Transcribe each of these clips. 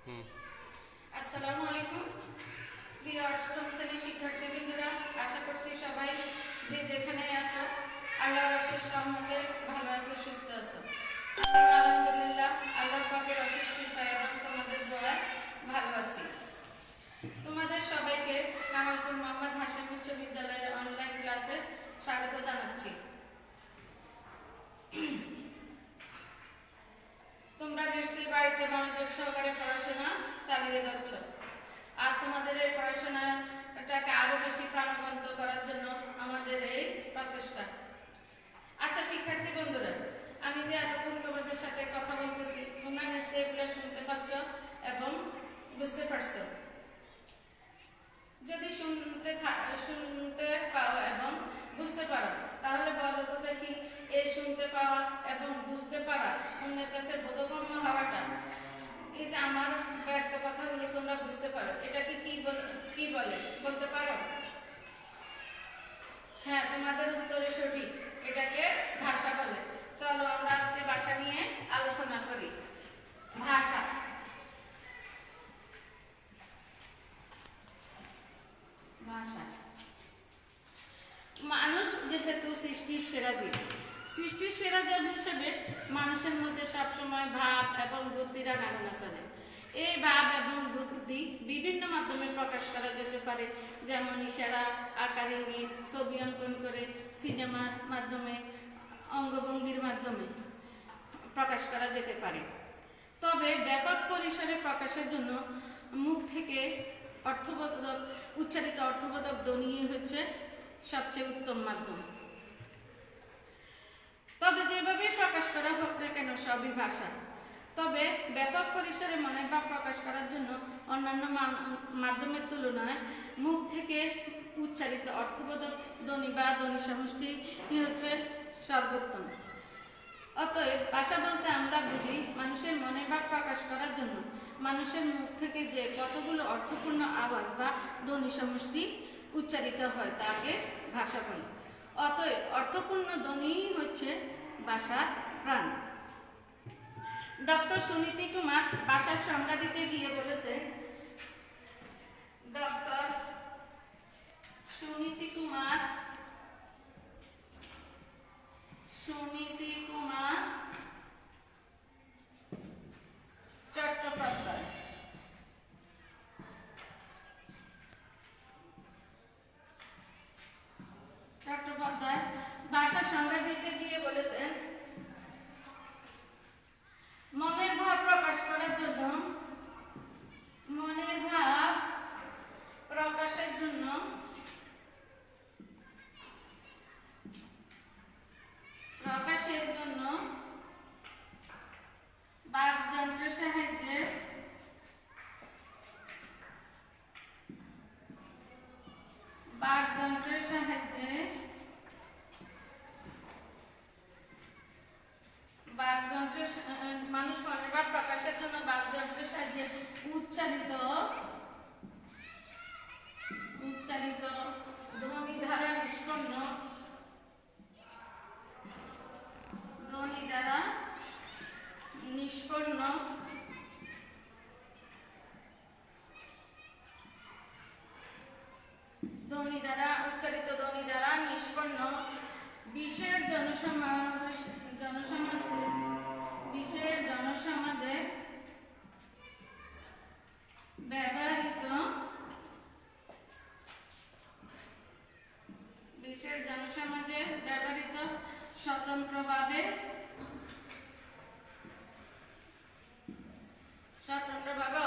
হুম। আসসালামু আলাইকুম প্রিয় অষ্টম শ্রেণীর শিক্ষার্থীবৃন্দরা, আশা করছি সবাই যে যেখানে আছো আল্লাহর অশেষ রহমতে ভালো আছো, সুস্থ আছো। আমি আলহামদুলিল্লাহ আল্লাহর পাকের অশেষ কৃপায় এবং তোমাদের দোয়ায় ভালো আছি। তোমাদের সবাইকে কামালপুর মোহাম্মদ হাশিম উচ্চ বিদ্যালয়ের অনলাইন ক্লাসে স্বাগত জানাচ্ছি। তোমরা নিশ্চয়ই বাড়িতে মনোযোগ সহকারে পড়াশোনা চালিয়ে যাচ্ছ, আর তোমাদের এই পড়াশোনাটাকে আরো বেশি প্রাণবন্ত করার জন্য আমাদের এই প্রচেষ্টা। আচ্ছা শিক্ষার্থী বন্ধুরা, আমি যে এতক্ষণ তোমাদের সাথে কথা বলতেছি তোমরা নিশ্চয়ই এগুলো শুনতে পাচ্ছ এবং বুঝতে পারছো। যদি শুনতে পাও এবং বুঝতে পারো তাহলে বলো তো দেখি, এই শুনতে পাওয়া এবং বুঝতে পারা অন্যের কাছে বোধগম্য হওয়াটা, এই যে আমার ব্যক্ত কথাগুলো তোমরা বুঝতে পারো, এটাকে কি বলে বলতে পারো? হ্যাঁ, তোমাদের উত্তরে সঠিক, এটাকে ভাষা বলে। চলো আমরা আজকে ভাষা নিয়ে আলোচনা করি। ভাষা ভাষা মানুষ যেহেতু সৃষ্টির সেরা জীব, সৃষ্টির সেরা জীব হিসেবে মানুষের মধ্যে সবসময় ভাব এবং বুদ্ধির আনাগোনা চলে। এই ভাব এবং বুদ্ধি বিভিন্ন মাধ্যমে প্রকাশ করা যেতে পারে, যেমন ইশারা, আকার ইঙ্গিত, ছবি অঙ্কন করে, সিনেমার মাধ্যমে, অঙ্গভঙ্গির মাধ্যমে প্রকাশ করা যেতে পারে। তবে ব্যাপক পরিসরে প্রকাশের জন্য মুখ থেকে উচ্চারিত অর্থবোধক ধ্বনি হচ্ছে সবচেয়ে উত্তম মাধ্যম। তবে যেভাবে প্রকাশ করা হোক না কেন সবই ভাষা। তবে ব্যাপক পরিসরে মনের ভাব প্রকাশ করার জন্য অন্যান্য মাধ্যমের তুলনায় মুখ থেকে উচ্চারিত অর্থবোধক ধ্বনি বা ধ্বনি সমষ্টি হচ্ছে সর্বোত্তম। অতএব ভাষা বলতে আমরা বুঝি মানুষের মনের ভাব প্রকাশ করার জন্য মানুষের মুখ থেকে যে কতগুলো অর্থপূর্ণ আওয়াজ বা ধ্বনি সমষ্টি উচ্চারিত হয় তাকে ভাষা বলে। অতএব অর্থপূর্ণ ধ্বনি হচ্ছে ভাষার প্রাণ। ডক্টর সুনীতি কুমার ভাষার সংজ্ঞা দিতে গিয়ে বলেছে, ডক্টর সুনীতি কুমার চট্টোপাধ্যায় ভাষার সংজ্ঞা দিতে গিয়ে বলেছেন, মনের ভাব প্রকাশ করার জন্য মনের ভাব প্রকাশের জন্য বাকযন্ত্রের সাহায্যে মানুষ মনের ভাব প্রকাশের জন্য বাকযন্ত্রের সাহায্যে উচ্চারিত ধ্বনি দ্বারা নিষ্পন্ন বিশেষ জনসমাজে ব্যবহৃত স্বতন্ত্রভাবে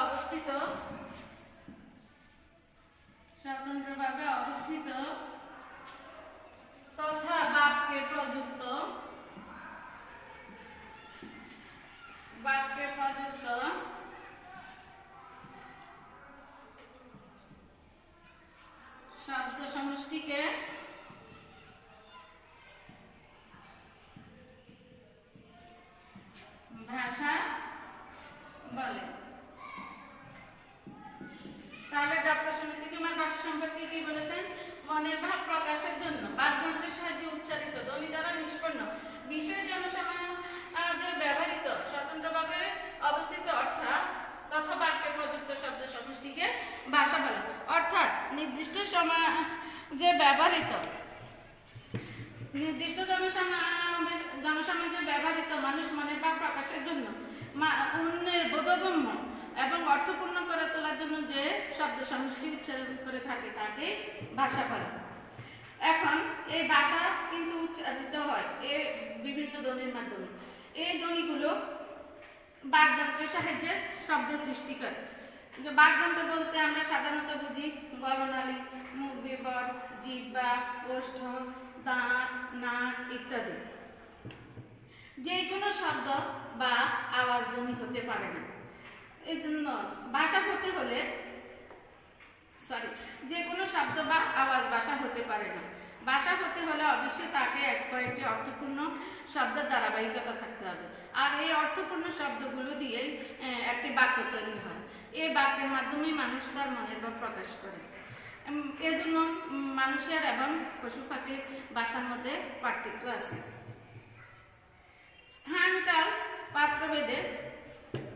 অবস্থিত তথা বাক্যে প্রযুক্ত শব্দ সমষ্টিকে ভাষা বলে। তাহলে ডক্টর সুনীতি কুমার ভাষা সম্পর্কে কি বলেছেন? মনের ভাব প্রকাশের জন্য বাকযন্ত্রের সাহায্যে উচ্চারিত ধ্বনি দ্বারা নিষ্পন্ন বিশেষ জনসমাজে ব্যবহৃত স্বতন্ত্রভাবে অবস্থিত অর্থাৎ তথা বাক্যে জনসমষ্টিকে ভাষা বলে। অর্থাৎ নির্দিষ্ট জনসমাজে ব্যবহৃত মানুষ মনের ভাব প্রকাশের জন্য অন্যের বোধগম্য এবং অর্থপূর্ণ করে তোলার জন্য যে শব্দ সমষ্টি উচ্চারণ করে থাকে তাকে ভাষা বলে। এখন এই ভাষা কিন্তু উচ্চারিত হয় এই বিভিন্ন ধ্বনির মাধ্যমে। এই ধ্বনিগুলো বাকযন্ত্রের সাহায্যে শব্দ সৃষ্টি করে। যে বাকযন্ত্র বলতে আমরা সাধারণত বুঝি গলনালী, মুখ বিবর, জিহ্বা, ওষ্ঠ, দাঁত, নাক ইত্যাদি। যে কোনো শব্দ বা আওয়াজ ধ্বনি হতে পারে না। এই জন্য ভাষা হতে হলে যে কোনো শব্দ বা আওয়াজ ভাষা হতে পারে না। ভাষা হতে হলে অবশ্যই তাকে কয়েকটি অর্থপূর্ণ শব্দের ধারাবাহিকতা থাকতে হবে। আর এই অর্থপূর্ণ শব্দগুলো দিয়েই একটি বাক্য তৈরি হয়। এই বাক্যের মাধ্যমে মানুষ তার মনের ভাব প্রকাশ করে। এজন্য মানুষের এবং পশু পাখির ভাষার মধ্যে পার্থক্য আছে। স্থানকাল পাত্রভেদে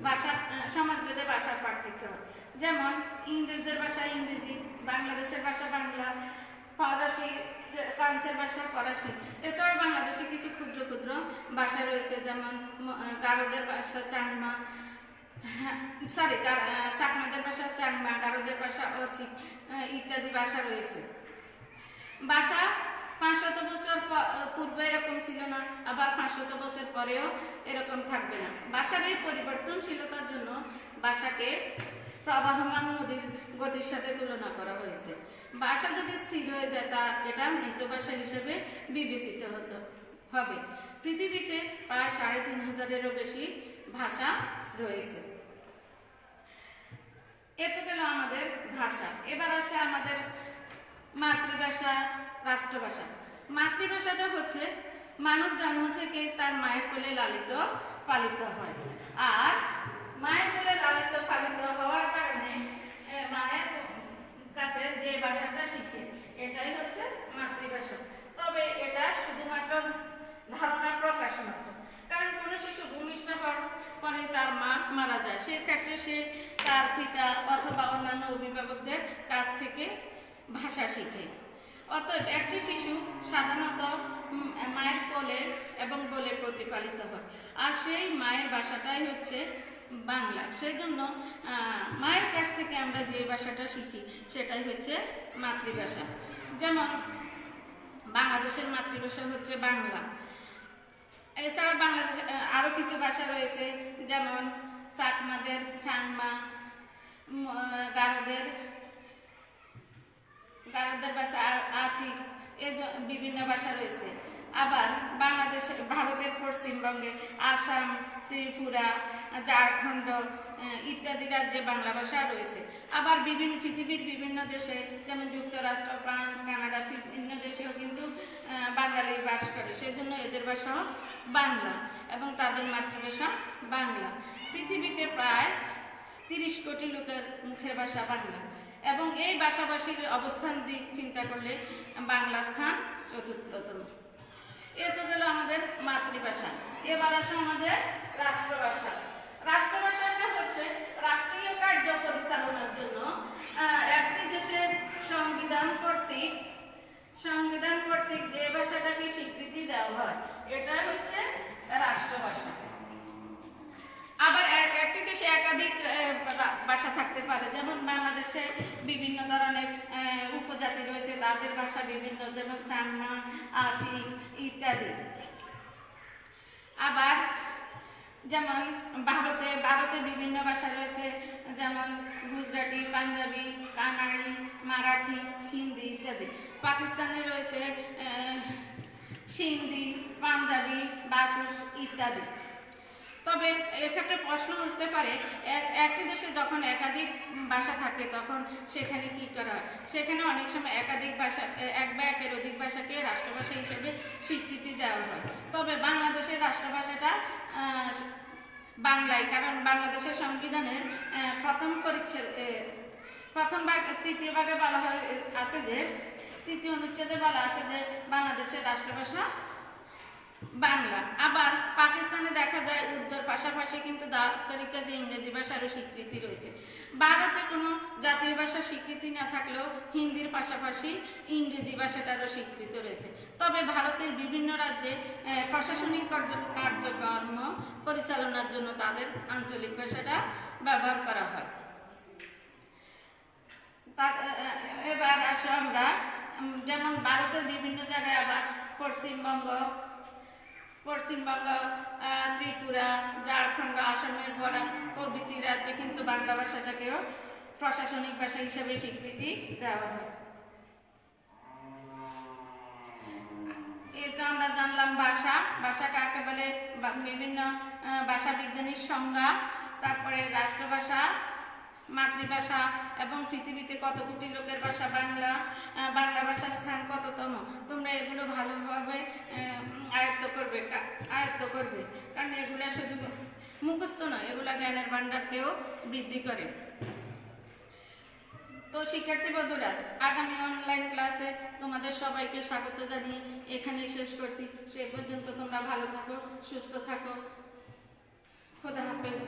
ভাষা, সমাজভেদে ভাষার পার্থক্য। যেমন ইংরেজদের ভাষা ইংরেজি, বাংলাদেশের ভাষা বাংলা, ফরাসি, ফ্রান্সের ভাষা ফরাসি। এছাড়াও বাংলাদেশে কিছু ক্ষুদ্র ক্ষুদ্র ভাষা রয়েছে, যেমন গারোদের ভাষা চাংমা, চাকমাদের ভাষা চাংমা, গারোদের ভাষা অসিক ইত্যাদি ভাষা রয়েছে। ভাষা 500 বছর পূর্বে এরকম ছিল না, আবার 500 বছর পরেও এরকম থাকবে না। ভাষার এই পরিবর্তনশীলতার জন্য ভাষাকে প্রবাহমান নদীর গতির সাথে তুলনা করা হয়েছে। ভাষা যদি স্থির হয়ে যায় তা এটা মৃত ভাষা হিসেবে বিবেচিত হবে। পৃথিবীতে প্রায় 3500-এরও বেশি ভাষা রয়েছে। এ তো গেল আমাদের ভাষা। এবার আসে আমাদের মাতৃভাষা, রাষ্ট্রভাষা। মাতৃভাষাটা হচ্ছে মানুষ জন্ম থেকে তার মায়ের কোলে লালিত পালিত হয়। আর মায়ের কোলে লালিত পালিত হওয়ার কারণে মায়ের কাছে যে ভাষাটা শিখে এটাই হচ্ছে মাতৃভাষা। তবে এটা শুধুমাত্র ধারণার প্রকাশ মাত্র। কারণ কোনো শিশু ভূমিষ্ঠ পরে তার মা মারা যায়, সেক্ষেত্রে সে তার পিতা অথবা অন্যান্য অভিভাবকদের কাছ থেকে ভাষা শিখে। অতএব একটি শিশু সাধারণত মায়ের কোলে এবং বলে প্রতিপালিত হয়। আর সেই মায়ের ভাষাটাই হচ্ছে বাংলা। সেই জন্য মায়ের কাছ থেকে আমরা যে ভাষাটা শিখি সেটাই হচ্ছে মাতৃভাষা। যেমন বাংলাদেশের মাতৃভাষা হচ্ছে বাংলা। এছাড়া বাংলাদেশে আরও কিছু ভাষা রয়েছে, যেমন চাকমাদের চাংমা, গারোদের ভাষা আচিক, এর বিভিন্ন ভাষা রয়েছে। আবার ভারতের পশ্চিমবঙ্গে আসাম, ত্রিপুরা, ঝাড়খণ্ড ইত্যাদি রাজ্যে বাংলা ভাষা রয়েছে। আবার পৃথিবীর বিভিন্ন দেশে, যেমন যুক্তরাষ্ট্র, ফ্রান্স, কানাডা, বিভিন্ন দেশেও কিন্তু বাঙালি বাস করে। সেজন্য এদের ভাষাও বাংলা এবং তাদের মাতৃভাষা বাংলা। পৃথিবীতে প্রায় 30 কোটি লোকের মুখের ভাষা বাংলা এবং এই ভাষাভাষীর অবস্থান দিক চিন্তা করলে বাংলা স্থান 4র্থতম। এ তো গেল আমাদের মাতৃভাষা। এবার আসে আমাদের রাষ্ট্রভাষা। রাষ্ট্রভাষাটা হচ্ছে রাষ্ট্রীয় কার্য পরিচালনার জন্য একটি দেশের সংবিধান কর্তৃক যে ভাষাটাকে স্বীকৃতি দেওয়া হয় এটা হচ্ছে রাষ্ট্রভাষা। আবার একটি দেশে একাধিক ভাষা থাকতে পারে, যেমন বাংলাদেশে বিভিন্ন ধরনের উপজাতি রয়েছে, তাদের ভাষা বিভিন্ন, যেমন চাংমা, আচিক ইত্যাদি। আবার যেমন ভারতে বিভিন্ন ভাষা রয়েছে, যেমন গুজরাটি, পাঞ্জাবি, কানাড়ি, মারাঠি, হিন্দি ইত্যাদি। পাকিস্তানে রয়েছে সিন্ধি, পাঞ্জাবি, বাসুস ইত্যাদি। তবে এক্ষেত্রে প্রশ্ন উঠতে পারে, একটি দেশে যখন একাধিক ভাষা থাকে তখন সেখানে কি করা হয়? সেখানে অনেক সময় একাধিক ভাষা, এক বা একের অধিক ভাষাকে রাষ্ট্রভাষা হিসেবে স্বীকৃতি দেওয়া হয়। তবে বাংলাদেশের রাষ্ট্রভাষাটা বাংলায়, কারণ বাংলাদেশের সংবিধানের প্রথম ভাগ 3য় ভাগে বলা হয় আছে যে 3য় অনুচ্ছেদে বলা আছে যে বাংলাদেশের রাষ্ট্রভাষা বাংলা। আবার পাকিস্তানে দেখা যায় উর্দুর পাশাপাশি কিন্তু দাপ্তরিক যে ইংরেজি ভাষারও স্বীকৃতি রয়েছে। ভারতে কোনো জাতীয় ভাষার স্বীকৃতি না থাকলেও হিন্দির পাশাপাশি ইংরেজি ভাষাটারও স্বীকৃত রয়েছে। তবে ভারতের বিভিন্ন রাজ্যে প্রশাসনিক কার্যক্রম পরিচালনার জন্য তাদের আঞ্চলিক ভাষাটা ব্যবহার করা হয়। এবার আসো আমরা, যেমন ভারতের বিভিন্ন জায়গায় আবার পশ্চিমবঙ্গ, ত্রিপুরা, ঝাড়খণ্ড, আসামের বরাক প্রভৃতি রাজ্যে কিন্তু বাংলা ভাষাটাকেও প্রশাসনিক ভাষা হিসেবে স্বীকৃতি দেওয়া হয়। এটা আমরা জানলাম ভাষা কাকে বলে, বিভিন্ন ভাষা বিজ্ঞানীর সংজ্ঞা, তারপরে রাষ্ট্রভাষা, মাতৃভাষা এবং পৃথিবীতে কত কোটি লোকের ভাষা বাংলা ভাষার স্থান কততম। তোমরা এগুলো ভালোভাবে আয়ত্ত করবে, কারণ এগুলো শুধু মুখস্থ নয়, এগুলো জ্ঞানের ভাণ্ডারকেও বৃদ্ধি করে। তো শিক্ষার্থী বন্ধুরা, আগামী অনলাইন ক্লাসে তোমাদের সবাইকে স্বাগত জানিয়ে এখানেই শেষ করছি। সে পর্যন্ত তোমরা ভালো থাকো, সুস্থ থাকো। খোদা হাফেজ।